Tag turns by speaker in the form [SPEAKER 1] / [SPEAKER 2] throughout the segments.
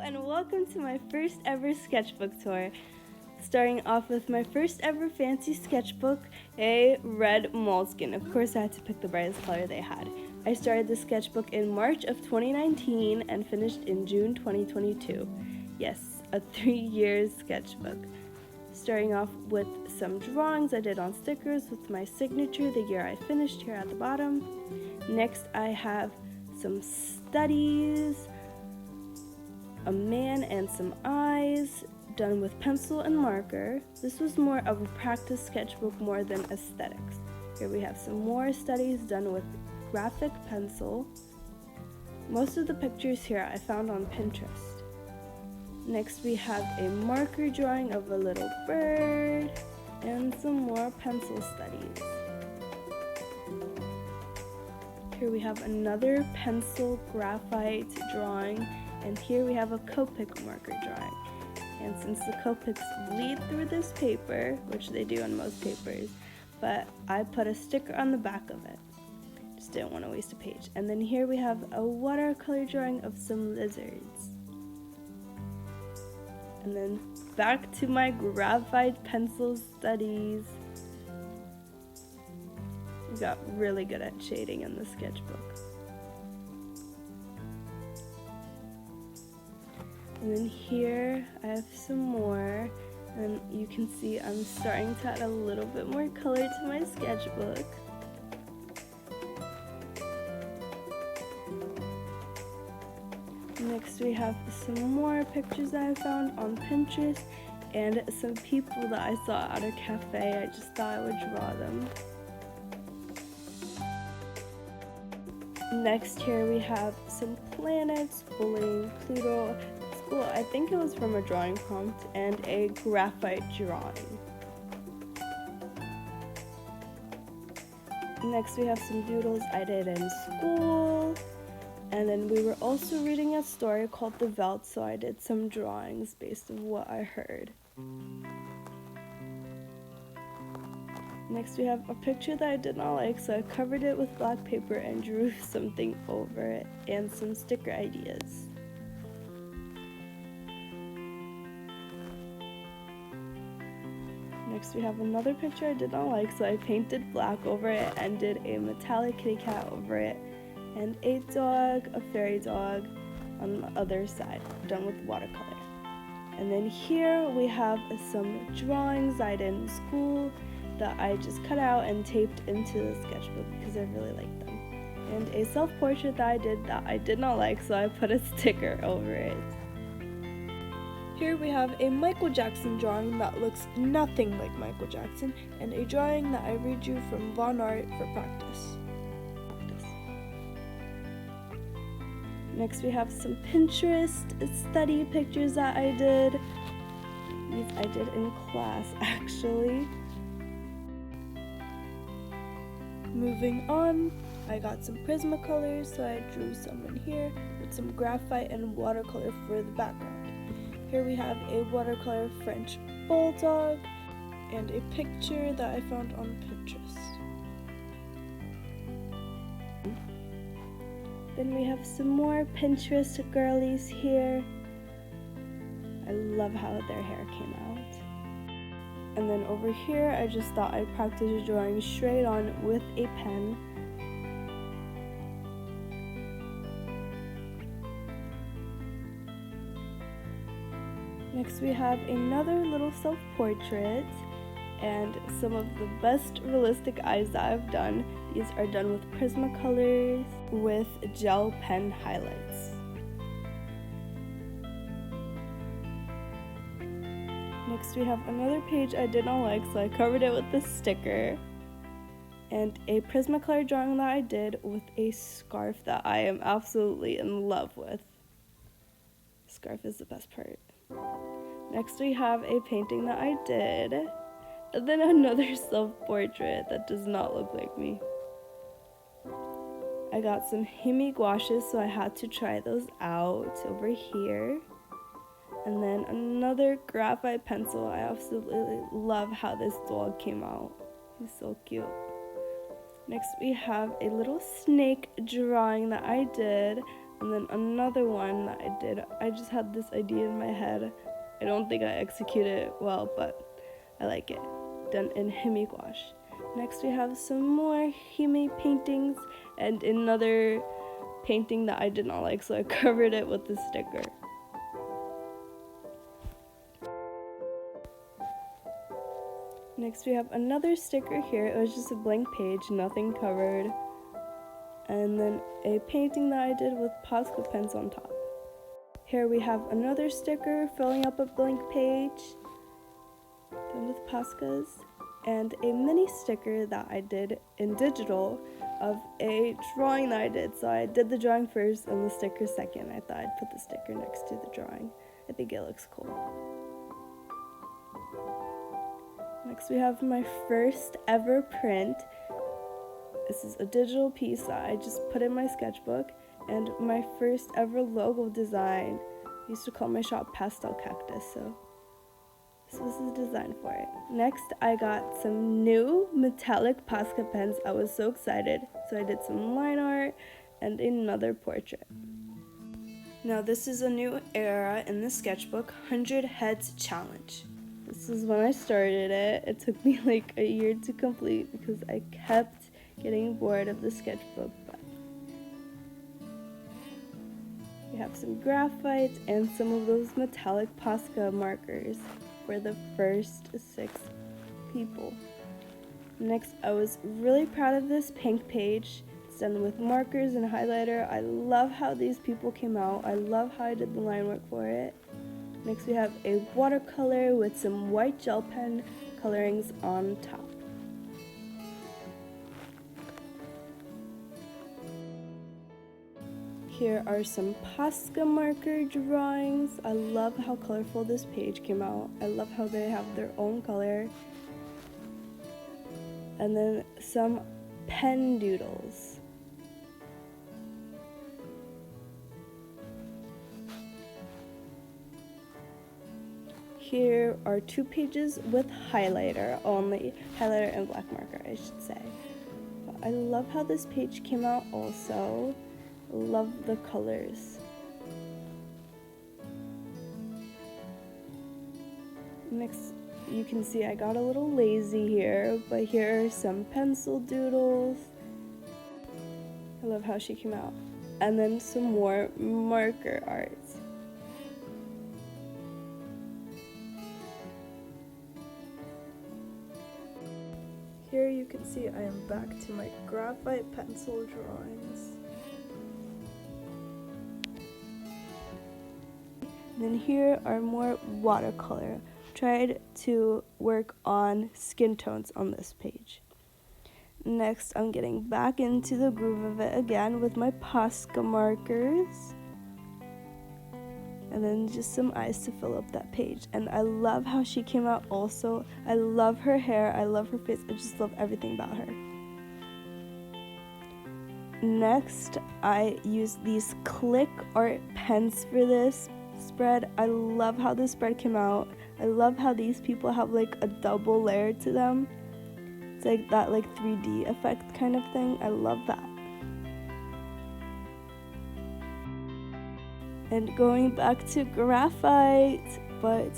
[SPEAKER 1] and welcome to my first ever sketchbook tour. Starting off with my first ever fancy sketchbook, a red moleskin. Of course I had to pick the brightest color they had. I started the sketchbook in March of 2019 and finished in June 2022. Yes, a 3-year sketchbook. Starting off with some drawings I did on stickers with my signature the year I finished here at the bottom. Next I have some studies, a man and some eyes, done with pencil and marker. This was more of a practice sketchbook more than aesthetics. Here we have some more studies done with graphic pencil. Most of the pictures here I found on Pinterest. Next we have a marker drawing of a little bird and some more pencil studies. Here we have another pencil graphite drawing, and here we have a Copic marker drawing. And since the Copics bleed through this paper, which they do on most papers, but I put a sticker on the back of it. Just didn't want to waste a page. And then here we have a watercolor drawing of some lizards. And then back to my graphite pencil studies. I got really good at shading in the sketchbook. And then here I have some more, and you can see I'm starting to add a little bit more color to my sketchbook. Next we have some more pictures that I found on Pinterest and some people that I saw at a cafe. I just thought I would draw them. Next here we have some planets, bullying, Pluto, school. I think it was from a drawing prompt, and a graphite drawing. Next we have some doodles I did in school. And then we were also reading a story called The Veldt, so I did some drawings based on what I heard. Next we have a picture that I did not like, so I covered it with black paper and drew something over it and some sticker ideas. Next we have another picture I did not like, so I painted black over it and did a metallic kitty cat over it, and a dog, a fairy dog on the other side, done with watercolor. And then here we have some drawings I did in school that I just cut out and taped into the sketchbook because I really liked them. And a self-portrait that I did that I did not like, so I put a sticker over it. Here we have a Michael Jackson drawing that looks nothing like Michael Jackson, and a drawing that I redrew from Von Art for practice. Next we have some Pinterest study pictures that I did. These I did in class actually. Moving on, I got some Prismacolors, so I drew some in here with some graphite and watercolor for the background. Here we have a watercolor French bulldog and a picture that I found on Pinterest. Then we have some more Pinterest girlies here. I love how their hair came out. And then over here, I just thought I'd practice drawing straight on with a pen. Next we have another little self-portrait and some of the best realistic eyes that I've done. These are done with Prismacolors with gel pen highlights. Next we have another page I did not like, so I covered it with this sticker. And a Prismacolor drawing that I did with a scarf that I am absolutely in love with. Scarf is the best part. Next we have a painting that I did. And then another self-portrait that does not look like me. I got some Himi gouaches, so I had to try those out over here. And then another graphite pencil. I absolutely love how this dog came out. He's so cute. Next we have a little snake drawing that I did And then another one that I did, I just had this idea in my head. I don't think I executed it well, but I like it. Done in hime gouache. Next we have some more hime paintings and another painting that I did not like, so I covered it with the sticker. Next we have another sticker here. It was just a blank page, nothing covered. And then a painting that I did with Posca pens on top. Here we have another sticker filling up a blank page, done with Poscas, and a mini sticker that I did in digital of a drawing that I did. So I did the drawing first and the sticker second. I thought I'd put the sticker next to the drawing. I think it looks cool. Next we have my first ever print. This is a digital piece that I just put in my sketchbook, and my first ever logo design. I used to call my shop Pastel Cactus, so this was the design for it. Next, I got some new metallic Posca pens. I was so excited, so I did some line art and another portrait. Now this is a new era in the sketchbook, 100 Heads Challenge. This is when I started it. It took me like a year to complete because I kept getting bored of the sketchbook. But we have some graphite and some of those metallic Posca markers for the first 6 people. Next, I was really proud of this pink page. It's done with markers and highlighter. I love how these people came out. I love how I did the line work for it. Next, we have a watercolor with some white gel pen colorings on top. Here are some Posca marker drawings. I love how colorful this page came out. I love how they have their own color. And then some pen doodles. Here are 2 pages with highlighter only. Highlighter and black marker, I should say. But I love how this page came out also. Love the colors. Next, you can see I got a little lazy here, but here are some pencil doodles. I love how she came out. And then some more marker arts. Here you can see I am back to my graphite pencil drawings. Then here are more watercolor. Tried to work on skin tones on this page. Next, I'm getting back into the groove of it again with my Posca markers. And then just some eyes to fill up that page. And I love how she came out also. I love her hair, I love her face, I just love everything about her. Next, I used these click art pens for this spread. I love how this spread came out. I love how these people have like a double layer to them. It's like that like 3D effect kind of thing. I love that. And going back to graphite, but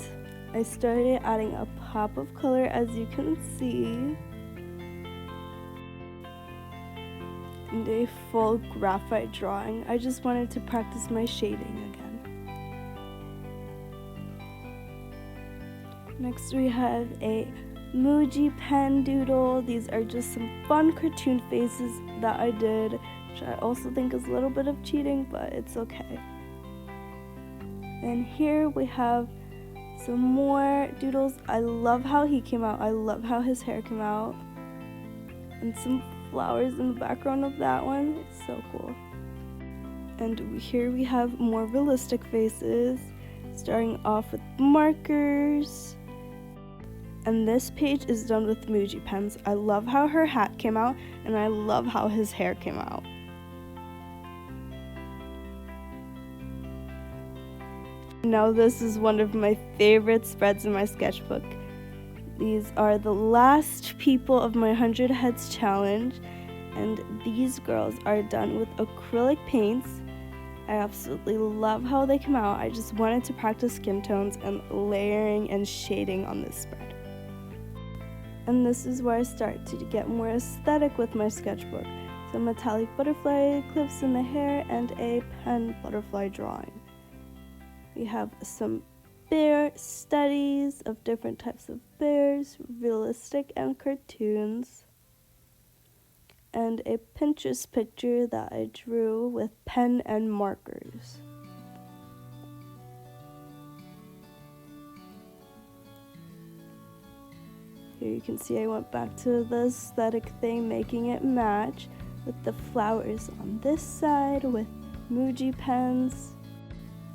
[SPEAKER 1] I started adding a pop of color, as you can see. And a full graphite drawing. I just wanted to practice my shading again. Next we have a Muji pen doodle. These are just some fun cartoon faces that I did, which I also think is a little bit of cheating, but it's okay. And here we have some more doodles. I love how he came out. I love how his hair came out. And some flowers in the background of that one. It's so cool. And here we have more realistic faces, starting off with markers. And this page is done with Muji pens. I love how her hat came out, and I love how his hair came out. Now this is one of my favorite spreads in my sketchbook. These are the last people of my 100 Heads challenge, and these girls are done with acrylic paints, I absolutely love how they come out. I just wanted to practice skin tones and layering and shading on this spread. And this is where I start to get more aesthetic with my sketchbook. Some metallic butterfly clips in the hair and a pen butterfly drawing. We have some bear studies of different types of bears, realistic and cartoons, and a Pinterest picture that I drew with pen and markers. Here you can see I went back to the aesthetic thing, making it match with the flowers on this side with Muji pens,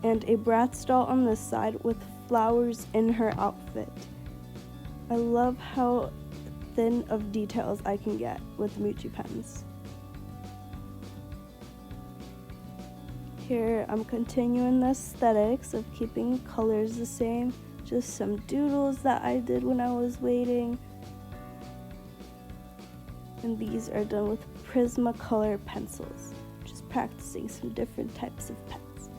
[SPEAKER 1] and a Bratz doll on this side with flowers in her outfit. I love how thin of details I can get with Muji pens. Here I'm continuing the aesthetics of keeping colors the same, just some doodles that I did when I was waiting. And these are done with Prismacolor pencils, just practicing some different types of pens.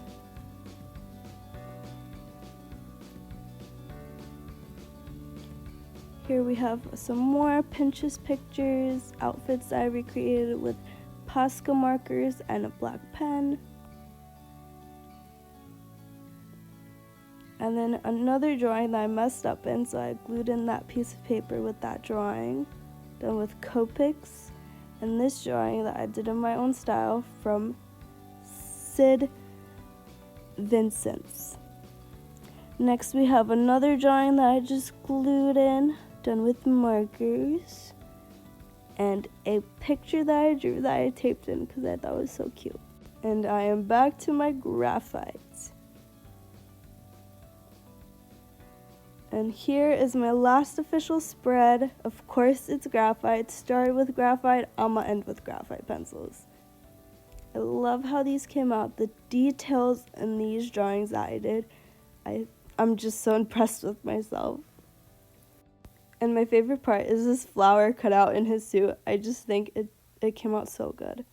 [SPEAKER 1] Here we have some more Pinterest pictures, outfits that I recreated with Posca markers and a black pen. And then another drawing that I messed up in, so I glued in that piece of paper with that drawing, done with Copics. And this drawing that I did in my own style from Sid Vincent's. Next we have another drawing that I just glued in, done with markers, and a picture that I drew that I taped in because I thought it was so cute. And I am back to my graphite. And here is my last official spread. Of course it's graphite. Started with graphite, I'ma end with graphite pencils. I love how these came out. The details in these drawings that I did, I'm just so impressed with myself. And my favorite part is this flower cut out in his suit. I just think it came out so good.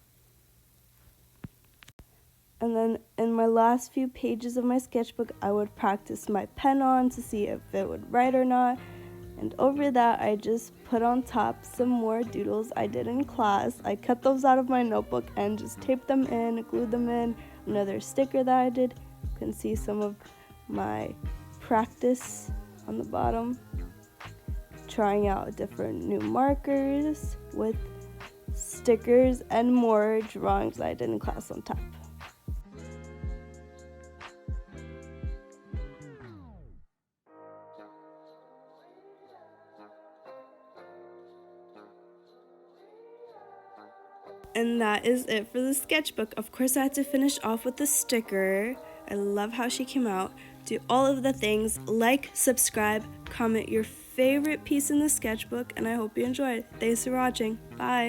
[SPEAKER 1] And then in my last few pages of my sketchbook, I would practice my pen on to see if it would write or not. And over that, I just put on top some more doodles I did in class. I cut those out of my notebook and just taped them in, glued them in. Another sticker that I did. You can see some of my practice on the bottom. Trying out different new markers with stickers and more drawings I did in class on top. And that is it for the sketchbook. Of course, I had to finish off with the sticker. I love how she came out. Do all of the things, like, subscribe, comment your favorite piece in the sketchbook, and I hope you enjoyed. Thanks for watching. Bye.